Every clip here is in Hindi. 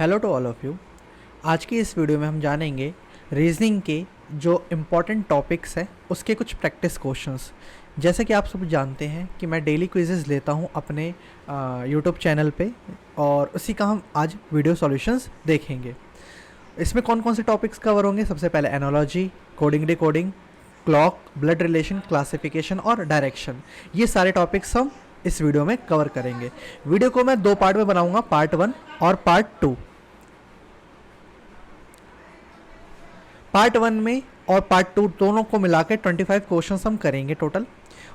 Hello to all of you. आज की इस वीडियो में हम जानेंगे रीजनिंग के जो इम्पॉर्टेंट टॉपिक्स हैं उसके कुछ प्रैक्टिस क्वेश्चंस। जैसे कि आप सब जानते हैं कि मैं डेली क्विज़ेस लेता हूं अपने यूट्यूब चैनल पे, और उसी का हम आज वीडियो सॉल्यूशंस देखेंगे। इसमें कौन कौन से टॉपिक्स कवर होंगे? सबसे पहले analogy, coding decoding, clock, blood relation, classification और डायरेक्शन। ये सारे टॉपिक्स हम इस वीडियो में कवर करेंगे। वीडियो को मैं दो पार्ट में बनाऊंगा, पार्ट 1 और पार्ट 2। पार्ट 1 में और पार्ट 2 दोनों को मिला के 25 क्वेश्चंस हम करेंगे टोटल।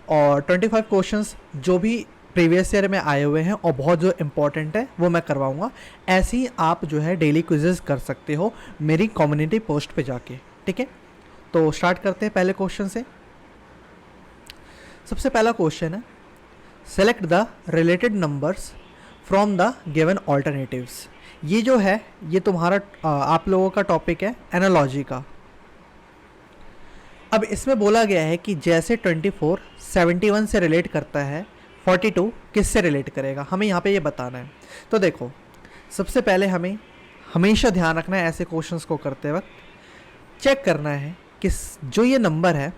और 25 क्वेश्चंस जो भी प्रीवियस ईयर में आए हुए हैं और बहुत जो इम्पोर्टेंट है वो मैं करवाऊंगा। ऐसे ही आप जो है डेली क्विजेस कर सकते हो मेरी कम्युनिटी पोस्ट पे जाके, ठीक है। तो स्टार्ट करते हैं पहले क्वेश्चन से। सबसे पहला क्वेश्चन है, select the related numbers from the given alternatives. ये जो है ये तुम्हारा आप लोगों का टॉपिक है एनालॉजी का। अब इसमें बोला गया है कि जैसे 24 71 से रिलेट करता है, 42 किस से रिलेट करेगा, हमें यहाँ पे ये बताना है। तो देखो, सबसे पहले हमें हमेशा ध्यान रखना है ऐसे क्वेश्चंस को करते वक्त। चेक करना है कि जो ये नंबर है,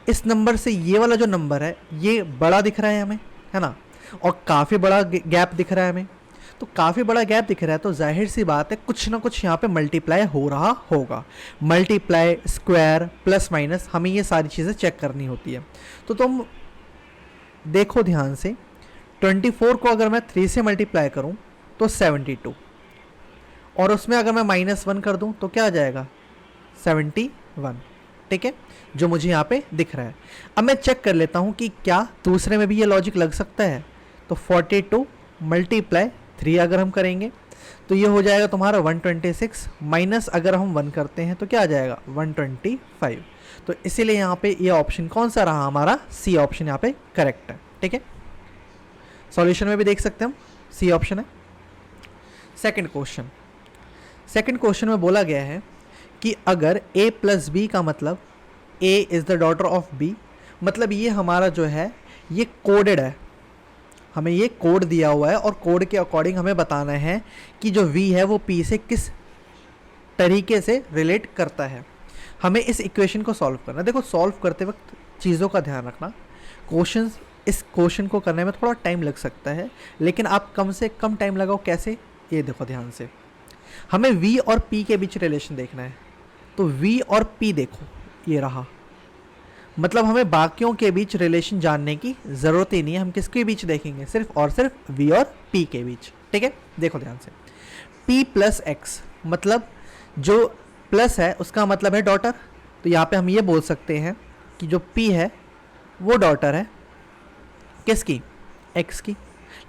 इस नंबर से ये वाला जो नंबर है ये बड़ा दिख रहा है हमें, है ना, और काफ़ी बड़ा गैप दिख रहा है हमें। तो काफ़ी बड़ा गैप दिख रहा है तो जाहिर सी बात है कुछ ना कुछ यहाँ पे मल्टीप्लाई हो रहा होगा। मल्टीप्लाई, स्क्वायर, प्लस माइनस, हमें ये सारी चीज़ें चेक करनी होती है। तो तुम देखो ध्यान से, 24 को अगर मैं 3 से मल्टीप्लाई करूँ तो 72, और उसमें अगर मैं -1 कर दूँ तो क्या आ जाएगा? 71, ठीक है, जो मुझे यहाँ पे दिख रहा है। अब मैं चेक कर लेता हूँ कि क्या दूसरे में भी ये लॉजिक लग सकता है। तो 42 मल्टीप्लाई 3 अगर हम करेंगे तो ये हो जाएगा तुम्हारा 126, माइनस अगर हम 1 करते हैं तो क्या आ जाएगा? 125। तो इसीलिए यहाँ पे ये ऑप्शन कौन सा रहा हमारा? सी ऑप्शन यहाँ पे करेक्ट है, ठीक है। सॉल्यूशन में भी देख सकते हैं हम, सी ऑप्शन है। सेकंड क्वेश्चन में बोला गया है कि अगर a प्लस बी का मतलब a is the daughter of b, मतलब ये हमारा जो है ये कोडेड है, हमें ये कोड दिया हुआ है और कोड के अकॉर्डिंग हमें बताना है कि जो v है वो p से किस तरीके से रिलेट करता है। हमें इस इक्वेशन को सॉल्व करना है। देखो, सॉल्व करते वक्त चीज़ों का ध्यान रखना। इस क्वेश्चन को करने में थोड़ा टाइम लग सकता है, लेकिन आप कम से कम टाइम लगाओ। कैसे? ये देखो ध्यान से, हमें v और p के बीच रिलेशन देखना है। तो v और p देखो, ये रहा, मतलब हमें बाकियों के बीच रिलेशन जानने की ज़रूरत ही नहीं है। हम किसके बीच देखेंगे? सिर्फ और सिर्फ v और p के बीच, ठीक है। देखो ध्यान से, p प्लस x, मतलब जो प्लस है उसका मतलब है डॉटर। तो यहाँ पे हम ये बोल सकते हैं कि जो p है वो डॉटर है किसकी? x की।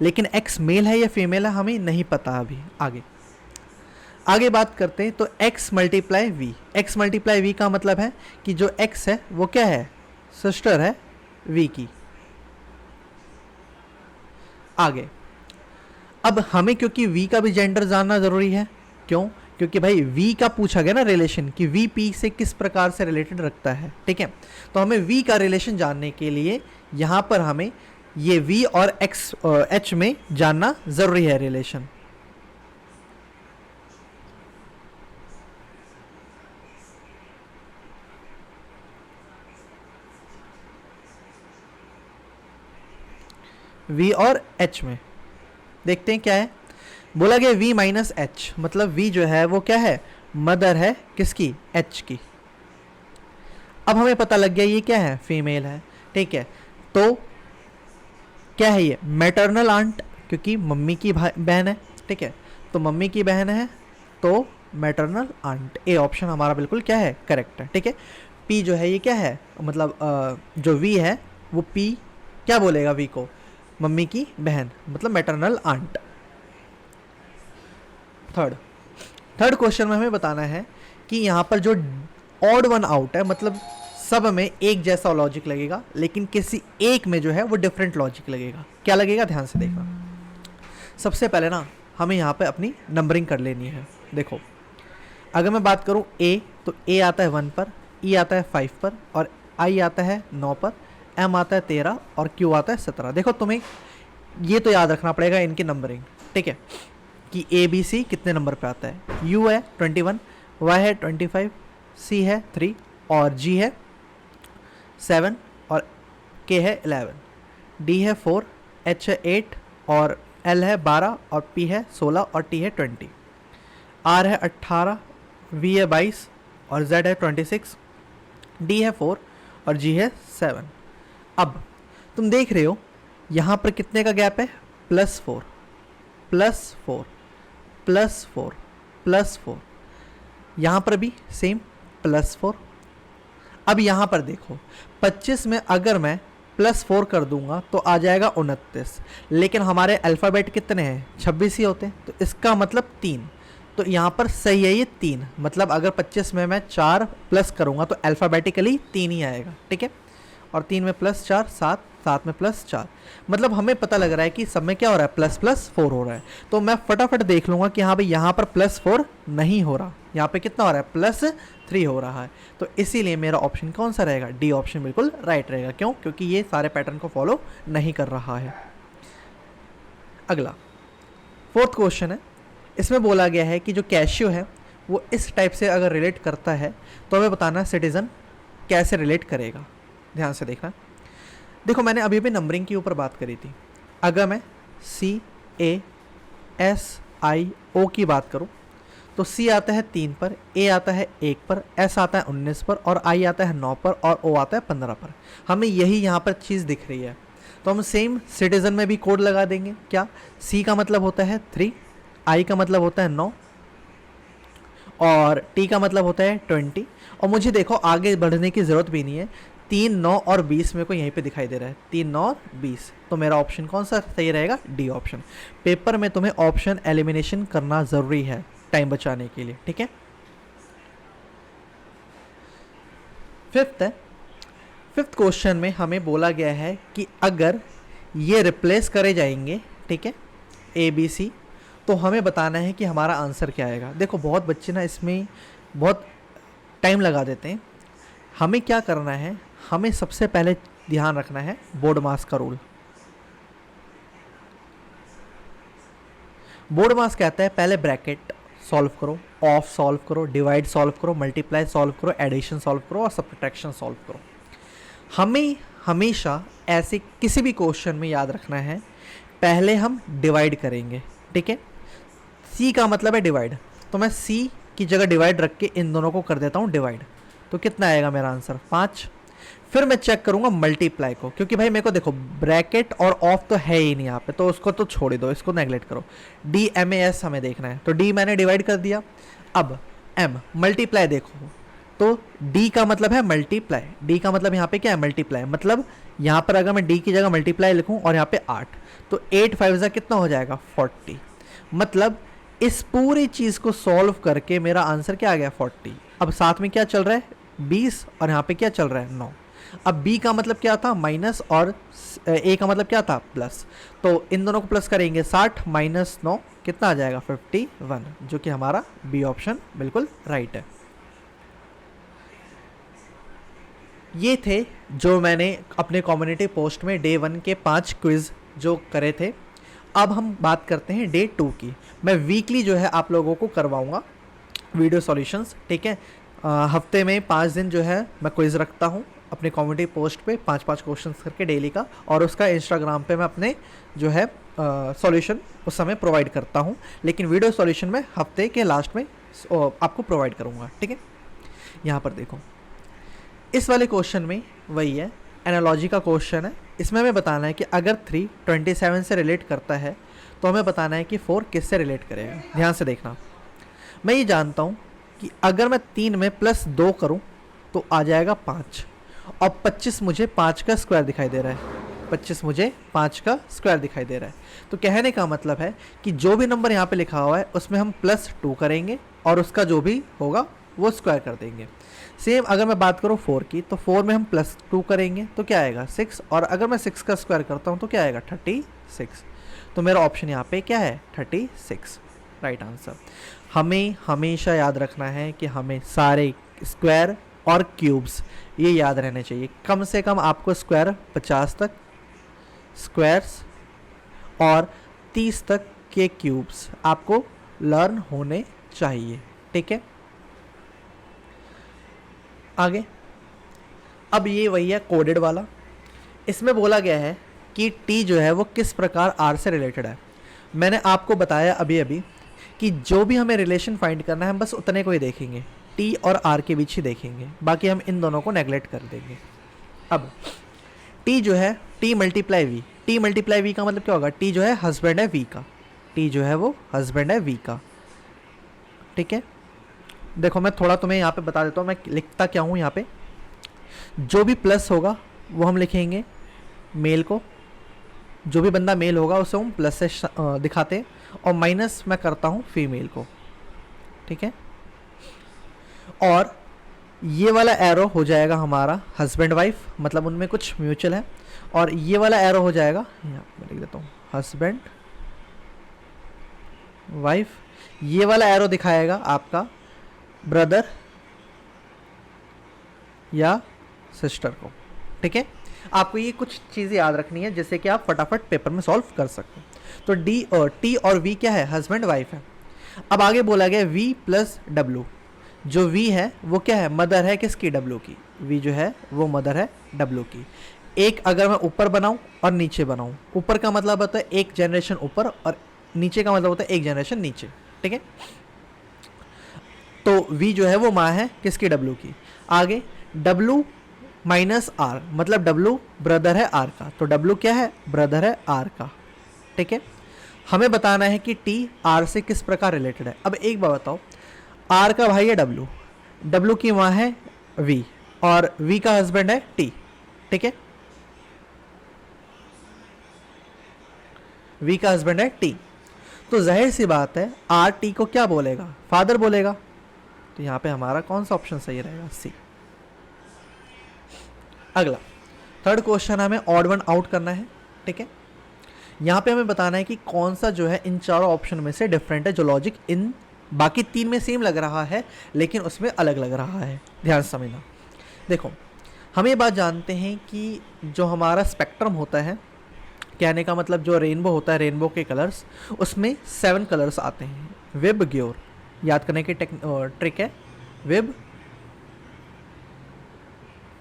लेकिन x मेल है या फीमेल है हमें नहीं पता अभी। आगे बात करते हैं। तो x multiply v, x multiply v का मतलब है कि जो x है वो क्या है? सिस्टर है v की। आगे, अब हमें क्योंकि v का भी जेंडर जानना ज़रूरी है। क्यों? क्योंकि भाई v का पूछा गया ना रिलेशन, कि v p से किस प्रकार से रिलेटेड रखता है, ठीक है। तो हमें v का रिलेशन जानने के लिए यहाँ पर हमें ये v और x h में जानना ज़रूरी है रिलेशन। v और h में देखते हैं क्या है। बोला गया v माइनस h, मतलब v जो है वो क्या है? मदर है किसकी? h की। अब हमें पता लग गया ये क्या है? फीमेल है, ठीक है। तो क्या है ये? मैटरनल आंट, क्योंकि मम्मी की बहन है, ठीक है। तो मम्मी की बहन है तो मैटरनल आंट। ए ऑप्शन हमारा बिल्कुल क्या है? करेक्ट है, ठीक है। p जो है ये क्या है? मतलब जो v है वो p क्या बोलेगा? v को मम्मी की बहन, मतलब मैटरनल आंट। थर्ड क्वेश्चन में हमें बताना है कि यहाँ पर जो ऑड वन आउट है, मतलब सब में एक जैसा लॉजिक लगेगा, लेकिन किसी एक में जो है वो डिफरेंट लॉजिक लगेगा। क्या लगेगा? ध्यान से देखना। सबसे पहले ना हमें यहाँ पे अपनी नंबरिंग कर लेनी है। देखो, अगर मैं बात करूँ a, तो a आता है 1 पर, e आता है 5 पर, और i आता है 9 पर, m आता है 13 और q आता है 17। देखो, तुम्हें ये तो याद रखना पड़ेगा इनकी नंबरिंग, ठीक है। कि ए बी सी कितने नंबर पे आता है। यू है 21, वाई है 25, सी है 3 और जी है 7 और के है 11, डी है 4, एच है 8 और एल है 12 और पी है 16 और टी है 20, आर है 18, वी है 22 और जेड है 26, डी है 4 और जी है 7। अब तुम देख रहे हो यहाँ पर कितने का गैप है, +4 +4 +4 +4, यहाँ पर भी सेम +4। अब यहाँ पर देखो 25 में अगर मैं +4 कर दूंगा तो आ जाएगा 29, लेकिन हमारे अल्फ़ाबेट कितने हैं, 26 ही होते हैं, तो इसका मतलब 3। तो यहाँ पर सही है ये 3, मतलब अगर 25 में मैं 4 प्लस करूँगा तो अल्फ़ाबेटिकली 3 ही आएगा, ठीक है। और 3 में +4 7, 7 में +4, मतलब हमें पता लग रहा है कि सब में क्या हो रहा है, ++4 हो रहा है। तो मैं फटाफट देख लूँगा कि हाँ भाई यहाँ पर +4 नहीं हो रहा, यहाँ पे कितना हो रहा है, +3 हो रहा है। तो इसीलिए मेरा ऑप्शन कौन सा रहेगा, डी ऑप्शन बिल्कुल राइट रहेगा। क्यों, क्योंकि ये सारे पैटर्न को फॉलो नहीं कर रहा है। अगला 4th क्वेश्चन है, इसमें बोला गया है कि जो कैशियो है वो इस टाइप से अगर रिलेट करता है तो हमें बताना सिटीजन कैसे रिलेट करेगा। ध्यान से देखना। देखो मैंने अभी भी नंबरिंग के ऊपर बात करी थी। अगर मैं CASIO की बात करूं तो C आता है 3 पर, A आता है 1 पर, S आता है 19 पर और I आता है 9 पर और O आता है 15 पर। हमें यही यहाँ पर चीज़ दिख रही है, तो हम सेम सिटीजन में भी कोड लगा देंगे। क्या, C का मतलब होता है 3, I का मतलब होता है 9 और T का मतलब होता है 20। और मुझे देखो आगे बढ़ने की ज़रूरत भी नहीं है, 3, 9 और 20 मेरे को यहीं पे दिखाई दे रहा है, 3, 9 और 20। तो मेरा ऑप्शन कौन सा सही रहेगा, डी ऑप्शन। पेपर में तुम्हें ऑप्शन एलिमिनेशन करना ज़रूरी है टाइम बचाने के लिए, ठीक है। 5th है, 5th क्वेश्चन में हमें बोला गया है कि अगर ये रिप्लेस करे जाएंगे, ठीक है, ABC, तो हमें बताना है कि हमारा आंसर क्या आएगा। देखो बहुत बच्चे ना इसमें बहुत टाइम लगा देते हैं। हमें क्या करना है, हमें सबसे पहले ध्यान रखना है बोर्ड मास का रूल। बोर्ड मास कहता है पहले ब्रैकेट सॉल्व करो, ऑफ सॉल्व करो, डिवाइड सॉल्व करो, मल्टीप्लाई सॉल्व करो, एडिशन सॉल्व करो और सब्ट्रैक्शन सॉल्व करो। हमें हमेशा ऐसे किसी भी क्वेश्चन में याद रखना है पहले हम डिवाइड करेंगे, ठीक है। सी का मतलब है डिवाइड, तो मैं सी की जगह डिवाइड रख के इन दोनों को कर देता हूँ डिवाइड, तो कितना आएगा मेरा आंसर 5। फिर मैं चेक करूंगा मल्टीप्लाई को, क्योंकि भाई मेरे को देखो ब्रैकेट और ऑफ तो है ही नहीं यहाँ पे, तो उसको तो छोड़ ही दो, इसको नेगलेक्ट करो। DMAS हमें देखना है, तो D मैंने डिवाइड कर दिया। अब M मल्टीप्लाई देखो, तो D का मतलब है मल्टीप्लाई, D का मतलब यहाँ पे क्या है, मल्टीप्लाई। मतलब यहाँ पर अगर मैं D की जगह मल्टीप्लाई लिखूँ और यहाँ पे 8, तो 8 5 कितना हो जाएगा 40। मतलब इस पूरी चीज़ को सॉल्व करके मेरा आंसर क्या आ गया 40। अब साथ में क्या चल रहा है 20 और यहाँ पे क्या चल रहा है 9। अब B का मतलब क्या था माइनस और A का मतलब क्या था प्लस, तो इन दोनों को प्लस करेंगे 60 माइनस 9 कितना आ जाएगा 51, जो कि हमारा B ऑप्शन बिल्कुल राइट है। ये थे जो मैंने अपने कम्युनिटी पोस्ट में डे 1 के 5 क्विज़ जो करे थे। अब हम बात करते हैं डे 2 की। मैं वीकली जो है आप लोगों को करवाऊंगा वीडियो सॉल्यूशंस, ठीक है। हफ्ते में 5 दिन जो है मैं क्विज़ रखता हूँ अपने कम्युनिटी पोस्ट पे 5-5 क्वेश्चंस करके डेली का, और उसका इंस्टाग्राम पे मैं अपने जो है सॉल्यूशन उस समय प्रोवाइड करता हूँ। लेकिन वीडियो सॉल्यूशन में हफ्ते के लास्ट में आपको प्रोवाइड करूँगा, ठीक है। यहाँ पर देखो इस वाले क्वेश्चन में वही है, एनालॉजी का क्वेश्चन है। इसमें हमें बताना है कि अगर 3 27 से रिलेट करता है तो हमें बताना है कि 4 किससे रिलेट करेगा। ध्यान से देखना, मैं ये जानता हूँ कि अगर मैं 3 में +2 करूँ तो आ जाएगा 5, और 25 मुझे 5 का स्क्वायर दिखाई दे रहा है, 25 मुझे 5 का स्क्वायर दिखाई दे रहा है। तो कहने का मतलब है कि जो भी नंबर यहाँ पे लिखा हुआ है उसमें हम +2 करेंगे और उसका जो भी होगा वो स्क्वायर कर देंगे। सेम अगर मैं बात करूँ 4 की, तो 4 में हम +2 करेंगे तो क्या आएगा 6, और अगर मैं 6 का स्क्वायर करता हूँ तो क्या आएगा 36। तो मेरा ऑप्शन यहाँ पे क्या है 36, राइट आंसर। हमें हमेशा याद रखना है कि हमें सारे स्क्वायर और क्यूब्स ये याद रहने चाहिए। कम से कम आपको स्क्वायर 50 तक, स्क्वायर्स और 30 तक के क्यूब्स आपको लर्न होने चाहिए, ठीक है। आगे, अब ये वही है कोडेड वाला। इसमें बोला गया है कि टी जो है वो किस प्रकार आर से रिलेटेड है। मैंने आपको बताया अभी अभी कि जो भी हमें रिलेशन फाइंड करना है हम बस उतने को ही देखेंगे, टी और आर के बीच ही देखेंगे, बाकी हम इन दोनों को नेगलेक्ट कर देंगे। अब टी जो है T multiply V, T multiply V का मतलब क्या होगा, टी जो है हस्बैंड है वी का, टी जो है वो हस्बैंड है वी का, ठीक है। देखो मैं थोड़ा तुम्हें यहाँ पे बता देता हूँ मैं लिखता क्या हूँ। यहाँ पे जो भी प्लस होगा वो हम लिखेंगे मेल को, जो भी बंदा मेल होगा उसे हम प्लस से दिखाते हैं, और माइनस मैं करता हूँ फीमेल को, ठीक है। और ये वाला एरो हो जाएगा हमारा हस्बैंड वाइफ, मतलब उनमें कुछ म्यूचुअल है, और ये वाला एरो हो जाएगा, यहाँ मैं लिख देता हूँ हस्बैंड वाइफ, ये वाला एरो दिखाएगा आपका ब्रदर या सिस्टर को, ठीक है। आपको ये कुछ चीज़ें याद रखनी है जिससे कि आप फटाफट पेपर में सॉल्व कर सकते हो। तो डी और टी और वी क्या है, हस्बैंड वाइफ है। अब आगे बोला गया वी प्लस डब्लू, जो वी है वो क्या है, मदर है किसकी, डब्लू की। वी जो है वो मदर है डब्लू की। एक अगर मैं ऊपर बनाऊं और नीचे बनाऊं, ऊपर का मतलब होता है एक जनरेशन ऊपर और नीचे का मतलब होता है एक जनरेशन नीचे, ठीक है। तो वी जो है वो माँ है किसकी, डब्लू की। आगे डब्लू माइनस आर, मतलब डब्लू ब्रदर है आर का, तो डब्लू क्या है, ब्रदर है आर का, ठीक है। हमें बताना है कि टी आर से किस प्रकार रिलेटेड है। अब एक बात बताओ, आर का भाई है डब्लू, डब्लू की माँ है वी, और वी का हस्बैंड है टी, ठीक है। वी का हस्बैंड है टी, तो जाहिर सी बात है आर टी को क्या बोलेगा, फादर बोलेगा। तो यहाँ पे हमारा कौन सा ऑप्शन सही रहेगा, सी। अगला थर्ड क्वेश्चन हमें ऑड वन आउट करना है, ठीक है। यहाँ पे हमें बताना है कि कौन सा जो है इन चारों ऑप्शन में से डिफरेंट है, जो लॉजिक इन बाकी तीन में सेम लग रहा है लेकिन उसमें अलग लग रहा है। ध्यान से समझना। देखो हम ये बात जानते हैं कि जो हमारा स्पेक्ट्रम होता है, कहने का मतलब जो रेनबो होता है, रेनबो के कलर्स, उसमें 7 कलर्स आते हैं। विब ग्योर, याद करने की ट्रिक है, विब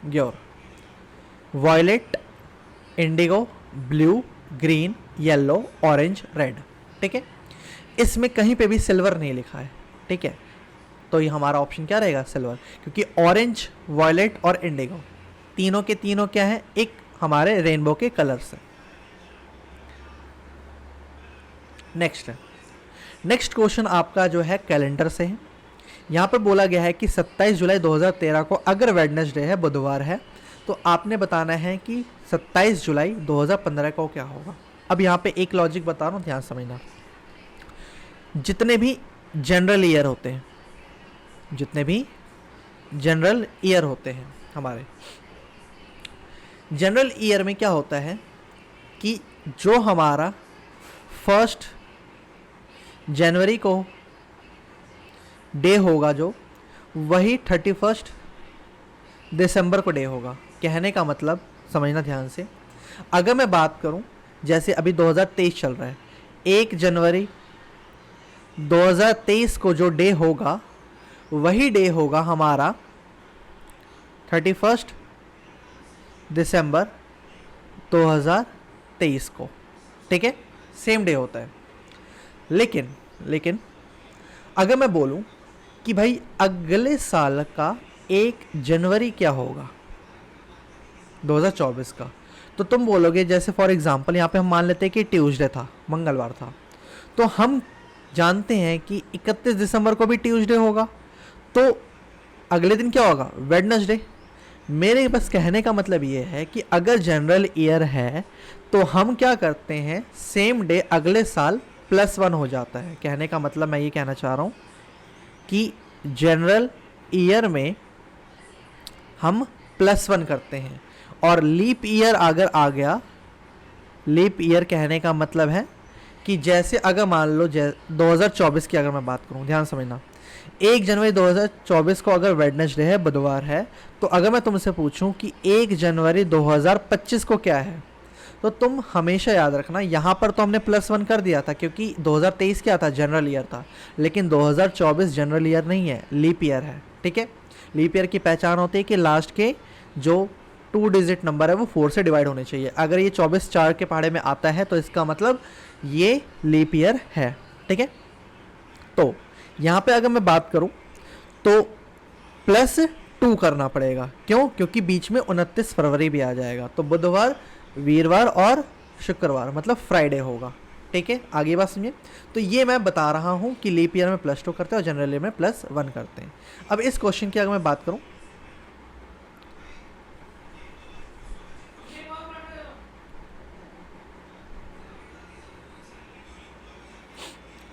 ग्योर, violet, indigo, blue, green, yellow, orange, red, ठीक है। इसमें कहीं पे भी सिल्वर नहीं लिखा है, ठीक है। तो ये हमारा ऑप्शन क्या रहेगा, सिल्वर, क्योंकि ऑरेंज, वॉयलेट और इंडिगो तीनों के तीनों क्या है, एक हमारे रेनबो के कलर्स हैं। नेक्स्ट क्वेश्चन आपका जो है कैलेंडर से है। यहाँ पर बोला गया है कि 27 जुलाई 2013 को अगर वेडनेसडे है, बुधवार है, तो आपने बताना है कि 27 जुलाई 2015 को क्या होगा। अब यहाँ पे एक लॉजिक बता रहा हूँ, ध्यान समझना। जितने भी जनरल ईयर होते हैं, जितने भी जनरल ईयर होते हैं हमारे, जनरल ईयर में क्या होता है कि जो हमारा 1 जनवरी को डे होगा, जो वही 31 दिसंबर को डे होगा। कहने का मतलब समझना ध्यान से, अगर मैं बात करूं जैसे अभी 2023 चल रहा है, 1 जनवरी 2023 को जो डे होगा वही डे होगा हमारा 31 दिसंबर 2023 को, ठीक है। सेम डे होता है। लेकिन अगर मैं बोलूं कि भाई अगले साल का 1 जनवरी क्या होगा 2024 का, तो तुम बोलोगे, जैसे फॉर एग्जांपल यहाँ पे हम मान लेते हैं कि ट्यूसडे था, मंगलवार था, तो हम जानते हैं कि 31 दिसंबर को भी ट्यूसडे होगा, तो अगले दिन क्या होगा, वेडनेसडे। मेरे बस कहने का मतलब ये है कि अगर जनरल ईयर है तो हम क्या करते हैं, सेम डे अगले साल +1 हो जाता है। कहने का मतलब मैं ये कहना चाह रहा हूँ कि जनरल ईयर में हम +1 करते हैं, और लीप ईयर अगर आ गया, लीप ईयर कहने का मतलब है कि जैसे अगर मान लो 2024 की अगर मैं बात करूं, ध्यान समझना, 1 जनवरी 2024 को अगर वेडनेसडे है, बुधवार है, तो अगर मैं तुमसे पूछूं कि 1 जनवरी 2025 को क्या है, तो तुम हमेशा याद रखना, यहाँ पर तो हमने +1 कर दिया था क्योंकि 2023 क्या था, जनरल ईयर था, लेकिन 2024 जनरल ईयर नहीं है, लीप ईयर है, ठीक है। लीप ईयर की पहचान होती है कि लास्ट के जो 2 डिजिट नंबर है वो 4 से डिवाइड होने चाहिए। अगर ये 24 4 के पहाड़े में आता है तो इसका मतलब ये लीप ईयर है, ठीक है। तो यहाँ पे अगर मैं बात करूँ तो +2 करना पड़ेगा, क्यों? क्योंकि बीच में 29 फरवरी भी आ जाएगा, तो बुधवार, वीरवार और शुक्रवार मतलब फ्राइडे होगा, ठीक है। आगे बात सुनिए। तो ये मैं बता रहा हूँ कि लीप ईयर में +2 करते हैं और जनरल ईयर में +1 करते हैं। अब इस क्वेश्चन की अगर मैं बात करूँ,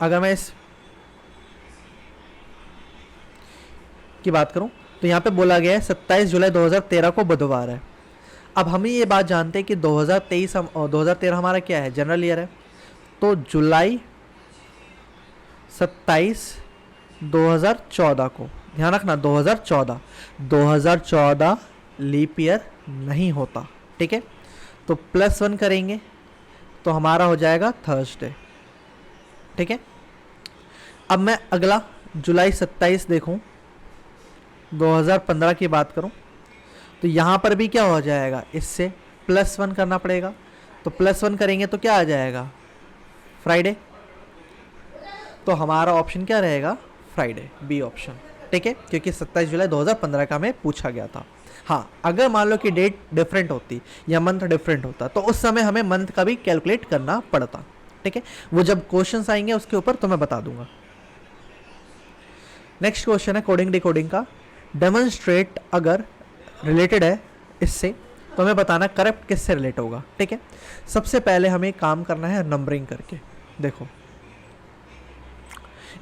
अगर मैं इस की बात करूं तो यहाँ पे बोला गया है 27 जुलाई 2013 को बुधवार है। अब हम ये बात जानते हैं कि 2013 हमारा क्या है, जनरल ईयर है, तो जुलाई 27 2014 को, ध्यान रखना 2014 लीप ईयर नहीं होता, ठीक है। तो +1 करेंगे तो हमारा हो जाएगा थर्सडे, ठीक है। अब मैं अगला जुलाई 27 देखूं, 2015 की बात करूं तो यहाँ पर भी क्या हो जाएगा, इससे +1 करना पड़ेगा, तो +1 करेंगे तो क्या आ जाएगा, फ्राइडे। तो हमारा ऑप्शन क्या रहेगा, फ्राइडे, बी ऑप्शन, ठीक है, क्योंकि 27 जुलाई 2015 का हमें पूछा गया था। हाँ, अगर मान लो कि डेट डिफरेंट होती या मंथ डिफरेंट होता तो उस समय हमें मंथ का भी कैलकुलेट करना पड़ता, ठीक है। वो जब क्वेश्चंस आएंगे उसके ऊपर तो मैं बता दूंगा। नेक्स्ट क्वेश्चन है कोडिंग डिकोडिंग का। डेमोन्स्ट्रेट अगर रिलेटेड है इससे तो हमें बताना करप्ट किससे रिलेट होगा, ठीक है। सबसे पहले हमें काम करना है नंबरिंग करके। देखो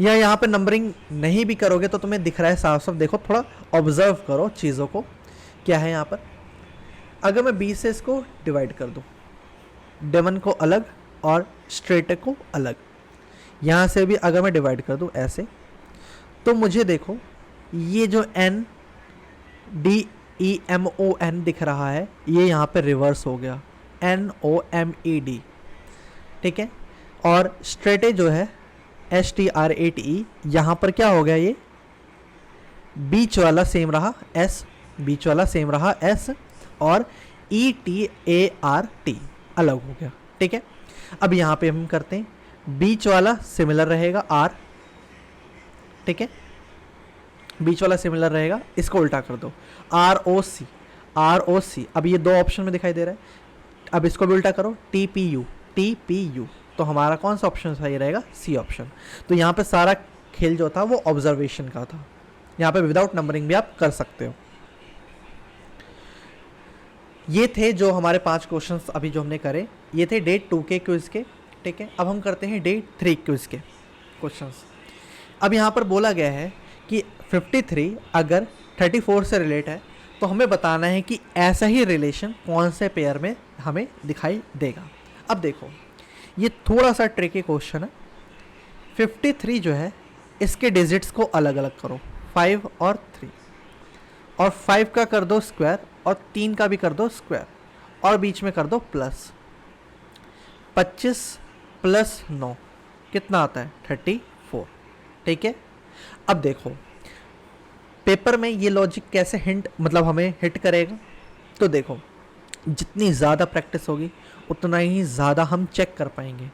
या यहाँ पे नंबरिंग नहीं भी करोगे तो तुम्हें दिख रहा है साफ साफ, देखो थोड़ा ऑब्जर्व करो चीज़ों को। क्या है यहाँ पर, अगर मैं 20 से इसको डिवाइड कर दूँ, डेमन को अलग और स्ट्रेट को अलग, यहाँ से भी अगर मैं डिवाइड कर दूँ ऐसे, तो मुझे देखो ये जो NDEMON दिख रहा है ये यहाँ पे रिवर्स हो गया, NOMED, ठीक है। और स्ट्रेटे जो है STRATE, यहाँ पर क्या हो गया, ये बीच वाला सेम रहा S, बीच वाला सेम रहा S, और ETART अलग हो गया, ठीक है। अब यहाँ पे हम करते हैं, बीच वाला सिमिलर रहेगा R, ठीक है, बीच वाला सिमिलर रहेगा, इसको उल्टा कर दो ROC। अब ये 2 ऑप्शन में दिखाई दे रहा है, अब इसको भी उल्टा करो TPU, तो हमारा कौन सा ऑप्शन सही रहेगा, सी ऑप्शन। तो यहाँ पे सारा खेल जो था वो ऑब्जर्वेशन का था, यहाँ पे विदाउट नंबरिंग भी आप कर सकते हो। ये थे जो हमारे 5 क्वेश्चंस अभी जो हमने करे, ये थे डे 2 के क्विज के, ठीक है। अब हम करते हैं डे 3 क्विज के क्वेश्चंस। अब यहाँ पर बोला गया है कि 53 अगर 34 से रिलेट है तो हमें बताना है कि ऐसा ही रिलेशन कौन से पेयर में हमें दिखाई देगा। अब देखो ये थोड़ा सा ट्रिकी क्वेश्चन है। 53 जो है इसके डिजिट्स को अलग अलग करो, 5 और 3, और 5 का कर दो स्क्वायर और 3 का भी कर दो स्क्वायर और बीच में कर दो प्लस। 25 + 9 कितना आता है, 34, ठीक है। अब देखो पेपर में ये लॉजिक कैसे हिंट मतलब हमें हिट करेगा, तो देखो जितनी ज़्यादा प्रैक्टिस होगी उतना ही ज़्यादा हम चेक कर पाएंगे।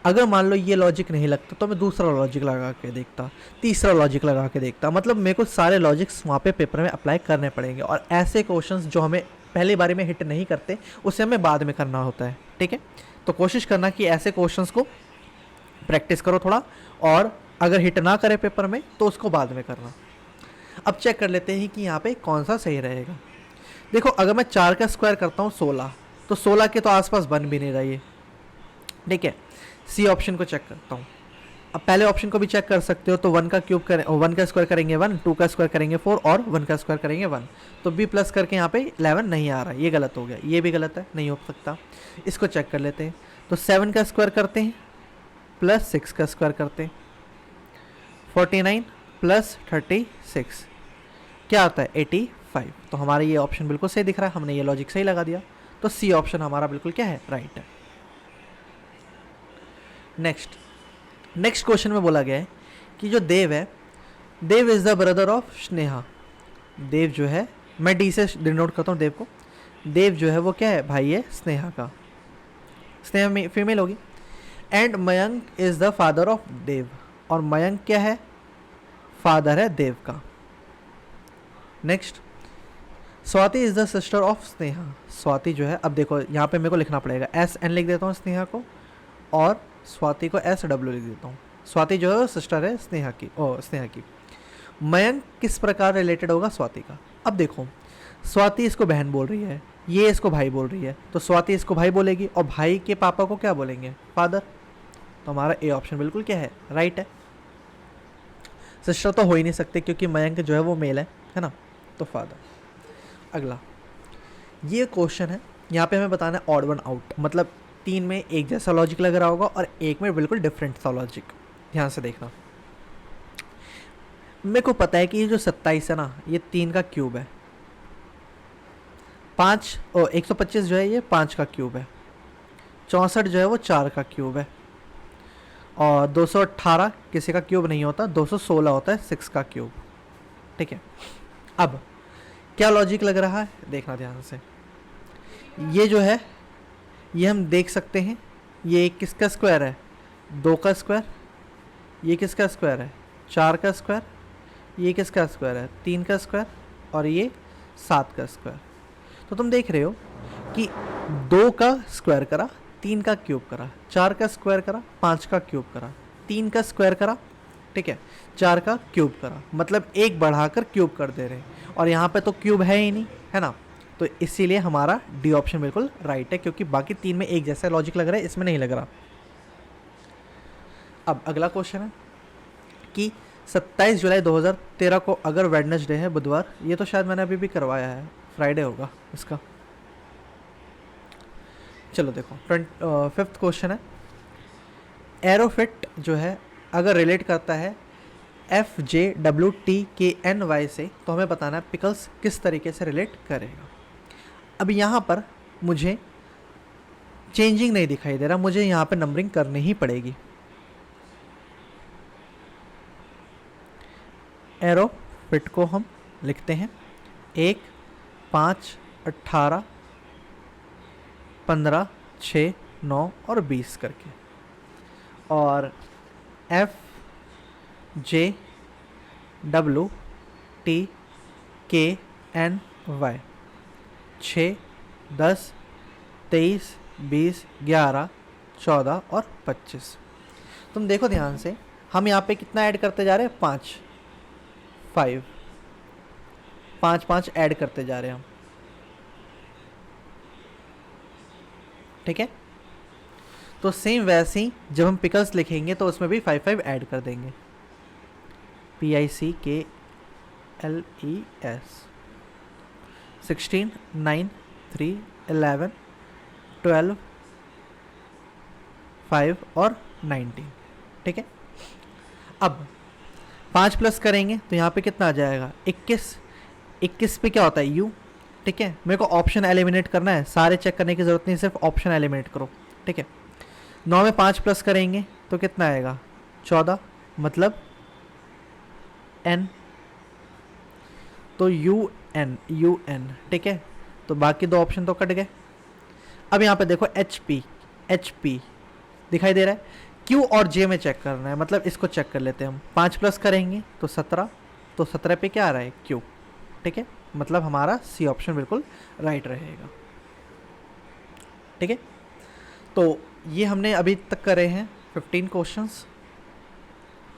अगर मान लो ये लॉजिक नहीं लगता तो मैं दूसरा लॉजिक लगा के देखता, तीसरा लॉजिक लगा के देखता, मतलब मेरे को सारे लॉजिक्स वहाँ पे पेपर में अप्लाई करने पड़ेंगे। और ऐसे क्वेश्चंस जो हमें पहली बारी में हिट नहीं करते उसे हमें बाद में करना होता है, ठीक है। तो कोशिश करना कि ऐसे क्वेश्चंस को प्रैक्टिस करो थोड़ा, और अगर हिट ना करे पेपर में तो उसको बाद में करना। अब चेक कर लेते हैं कि यहाँ पे कौन सा सही रहेगा। देखो अगर मैं 4 का स्क्वायर करता हूँ 16, तो 16 के तो आसपास बन भी नहीं रहा ये, ठीक है। सी ऑप्शन को चेक करता हूँ। अब पहले ऑप्शन को भी चेक कर सकते हो, तो 1 का क्यूब करें, 1 का स्क्वायर करेंगे 1, 2 का स्क्वायर करेंगे 4 और 1 का स्क्वायर करेंगे 1, तो बी प्लस करके यहाँ पे 11 नहीं आ रहा है, ये गलत हो गया, ये भी गलत है, नहीं हो सकता। इसको चेक कर लेते हैं, तो 7 का स्क्वायर करते हैं प्लस 6 का स्क्वायर करते हैं, 49 + 36 क्या आता है 85। तो हमारा ये ऑप्शन बिल्कुल सही दिख रहा है, हमने ये लॉजिक सही लगा दिया। तो सी ऑप्शन हमारा बिल्कुल क्या है, राइट है। नेक्स्ट क्वेश्चन में बोला गया है कि जो देव है, Dev is the brother of Sneha. Dev जो है, मैं डी से डिनोट करता हूँ देव को, देव जो है वो क्या है, भाई है स्नेहा का, स्नेहा फीमेल होगी। And Mayank is the father of Dev, और मयंक क्या है, फादर है देव का। Next, Swati is the sister of Sneha. Swati जो है, अब देखो यहाँ पे मेरे को लिखना पड़ेगा, एस एन लिख देता हूँ स्नेहा को, और स्वाति को एस डब्ल्यू लिख देता हूँ। स्वाति जो है सिस्टर है स्नेहा की, स्नेहा की। मयंक किस प्रकार रिलेटेड होगा स्वाति का। अब देखो, स्वाति इसको बहन बोल रही है, ये इसको भाई बोल रही है, तो स्वाति इसको भाई बोलेगी, और भाई के पापा को क्या बोलेंगे, फादर। तो हमारा ए ऑप्शन बिल्कुल क्या है, राइट है। सिस्टर तो हो ही नहीं सकते क्योंकि मयंक जो है वो मेल है ना, तो फादर। अगला ये क्वेश्चन है, यहाँ पे हमें बताना है ऑड वन आउट, मतलब 3 में एक जैसा लॉजिक लग रहा होगा और एक में बिल्कुल डिफरेंट सा लॉजिक। ध्यान से देखना, मेरे को पता है कि ये जो 27 है ना, ये 3 का क्यूब है, 125 जो है ये 5 का क्यूब है, 64 जो है वो 4 का क्यूब है, और 218 किसी का क्यूब नहीं होता, 216 होता है 6 का क्यूब। ठीक है, अब क्या लॉजिक लग रहा है, देखना ध्यान से। ये जो है, ये हम देख सकते हैं, ये किसका स्क्वायर है, 2 का स्क्वायर। ये किसका स्क्वायर है, 4 का स्क्वायर। ये किसका स्क्वायर है, 3 का स्क्वायर, और ये 7 का स्क्वायर। तो तुम देख रहे हो कि 2 का स्क्वायर करा, 3 का क्यूब करा, 4 का स्क्वायर करा, 5 का क्यूब करा, 3 का स्क्वायर करा, ठीक है, 4 का क्यूब करा, मतलब एक बढ़ाकर क्यूब कर दे रहे हैं, और यहाँ पे तो क्यूब है ही नहीं, है ना, तो इसीलिए हमारा डी ऑप्शन बिल्कुल राइट है, क्योंकि बाकी 3 में एक जैसा लॉजिक लग रहा है, इसमें नहीं लग रहा। अब अगला क्वेश्चन है कि 27 जुलाई 2013 को अगर वेडनेसडे है, बुधवार, ये तो शायद मैंने अभी भी करवाया है, फ्राइडे होगा इसका। चलो देखो, 5th क्वेश्चन है, एरोफिट जो है अगर रिलेट करता है FJWTKNY से, तो हमें बताना है पिकल्स किस तरीके से रिलेट करेगा। अब यहाँ पर मुझे चेंजिंग नहीं दिखाई दे रहा, मुझे यहाँ पर नंबरिंग करनी ही पड़ेगी। एरोफिट को हम लिखते हैं 1, 5, 18, 15, 6, 9 और 20 करके, और FJWTKNY 6, 10, 23, 20, 11, 14 और 25। तुम देखो ध्यान से, हम यहाँ पे कितना ऐड करते जा रहे हैं, 5 ऐड करते जा रहे हैं हम, ठीक है। तो सेम वैसे ही जब हम पिकल्स लिखेंगे तो उसमें भी 5 ऐड कर देंगे, PICKLES, 16, 9, 3, 11, 12, 5 और 19, ठीक है। अब 5 प्लस करेंगे तो यहाँ पे कितना आ जाएगा, 21 पे क्या होता है, U, ठीक है। मेरे को ऑप्शन एलिमिनेट करना है, सारे चेक करने की ज़रूरत नहीं, सिर्फ ऑप्शन एलिमिनेट करो, ठीक है। 9 में 5 प्लस करेंगे तो कितना आएगा, 14, मतलब N, तो UN, ठीक है। तो बाकी 2 ऑप्शन तो कट गए। अब यहाँ पे देखो HP दिखाई दे रहा है, Q और J में चेक करना है, मतलब इसको चेक कर लेते हैं हम। 5 प्लस करेंगे तो 17, तो 17 पे क्या आ रहा है, Q, ठीक है, मतलब हमारा सी ऑप्शन बिल्कुल राइट रहेगा, ठीक है। तो ये हमने अभी तक करे हैं 15 क्वेश्चंस,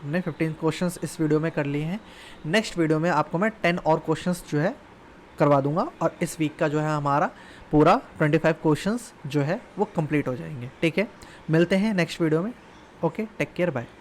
हमने 15 क्वेश्चंस इस वीडियो में कर लिए हैं। नेक्स्ट वीडियो में आपको मैं 10 और क्वेश्चंस जो है करवा दूंगा, और इस वीक का जो है हमारा पूरा 25 क्वेश्चंस जो है वो कंप्लीट हो जाएंगे, ठीक है। मिलते हैं नेक्स्ट वीडियो में, ओके, टेक केयर, बाय।